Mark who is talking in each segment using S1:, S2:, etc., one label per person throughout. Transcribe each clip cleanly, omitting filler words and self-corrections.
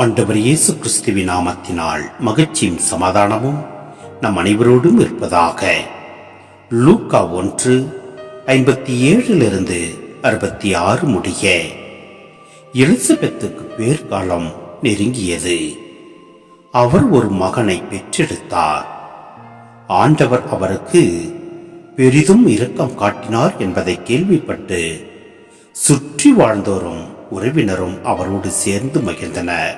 S1: ஆண்டவர் இயேசு கிறிஸ்துவின் நாமத்தினால் மகிழ்ச்சியும் சமாதானமும் நம் அனைவரோடும் இருப்பதாக. லூக்கா 1:57 முடிய. எலிசபெத்துக்கு பேர்காலம் நெருங்கியது. அவர் ஒரு மகனை பெற்றெடுத்தார். ஆண்டவர் அவருக்கு பெரிதும் இரக்கம் காட்டினார் என்பதை கேள்விப்பட்டு சுற்றி வாழ்ந்தோரும் உறவினரும் அவரோடு சேர்ந்து மகிழ்ந்தனர்.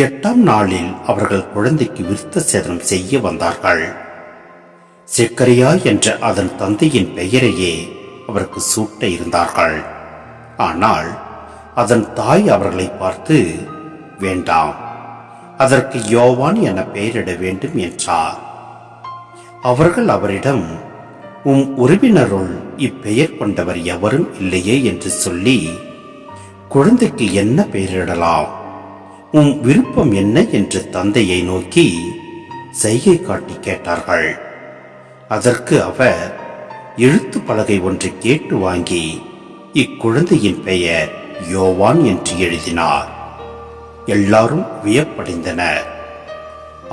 S1: 8ஆம் நாளில் அவர்கள் குழந்தைக்கு விருத்த சேதனம் செய்ய வந்தார்கள். செக்கரியா என்ற அதன் தந்தையின் பெயரையே அவருக்கு சூட்ட இருந்தார்கள். ஆனால் அதன் தாய் அவர்களை பார்த்து, வேண்டாம், அதற்கு யோவான் என பெயரிட வேண்டும் என்றார். அவர்கள் அவரிடம், உம் உறவினருள் இப்பெயர் கொண்டவர் எவரும் இல்லையே என்று சொல்லி, குழந்தைக்கு என்ன பெயரிடலாம், உம் விருப்பம் என்ன என்று தந்தையை நோக்கி செய்கை காட்டி கேட்டார்கள். அதற்கு அவர் எழுத்து பலகை ஒன்றை கேட்டு வாங்கி இக்குழந்தையின் பெயர் யோவான் என்று எழுதினார். எல்லாரும் வியப்படைந்தனர்.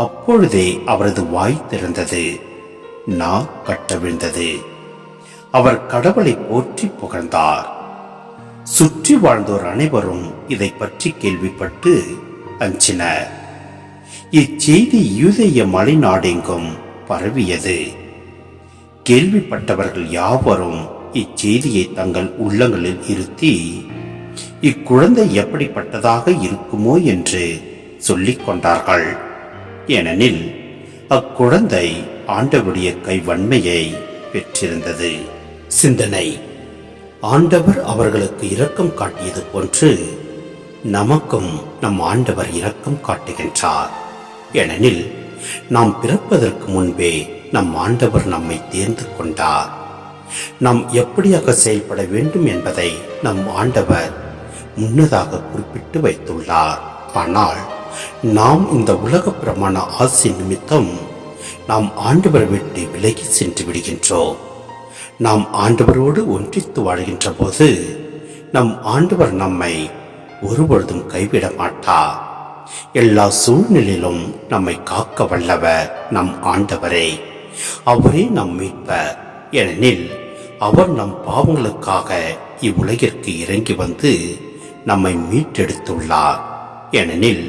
S1: அப்பொழுதே அவரது வாய் திறந்தது, நா கட்டவிழ்ந்தது. அவர் கடவுளை போற்றி புகழ்ந்தார். சுற்றி வாழ்ந்தோர் அனைவரும் இதை பற்றி கேள்விப்பட்டு அஞ்சினர். இச்செய்தி யூதேய மலைநாடெங்கும் பரவியது. கேள்விப்பட்டவர்கள் யாவரும் இச்செய்தியை தங்கள் உள்ளங்களில் இருத்தி, இக்குழந்தை எப்படிப்பட்டதாக இருக்குமோ என்று சொல்லிக் கொண்டார்கள். ஏனெனில் அக்குழந்தை ஆண்டவருடைய கைவன்மையை பெற்றிருந்தது. சிந்தனை: ஆண்டவர் அவர்களுக்கு இரக்கம் காட்டியது போன்று நமக்கும் நம் ஆண்டவர் இரக்கம் காட்டுகின்றார். ஏனெனில் நாம் பிறப்பதற்கு முன்பே நம் ஆண்டவர் நம்மை தேர்ந்து கொண்டார். நாம் எப்படியாக செயல்பட வேண்டும் என்பதை நம் ஆண்டவர் முன்னதாக குறிப்பிட்டு வைத்துள்ளார். ஆனால் நாம் இந்த உலக பிரமாண ஆசை நிமித்தம் நாம் ஆண்டவர் விட்டு விலகி சென்று விடுகின்றோம். நாம் ஆண்டவரோடு ஒன்றித்து வாழ்கின்ற போது நம் ஆண்டவர் நம்மை ஒருபொழுதும் கைவிட மாட்டார். எல்லா சூழ்நிலையிலும் நம்மை காக்க வல்லவர் நம் ஆண்டவரே. அவரே நம் மீட்பர். ஏனெனில் அவர் நம் பாவங்களுக்காக இவ்வுலகிற்கு இறங்கி வந்து நம்மை மீட்டெடுத்துள்ளார். ஏனெனில்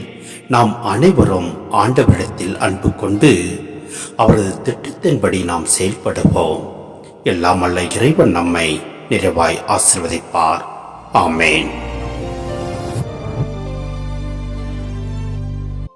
S1: நாம் அனைவரும் ஆண்டவரிடத்தில் அன்பு கொண்டு அவரது திட்டத்தின்படி நாம் செயல்படுவோம். எல்லாம் வல்ல இறைவன் நம்மை நிறைவாய் ஆசீர்வதிப்பார். ஆமேன்.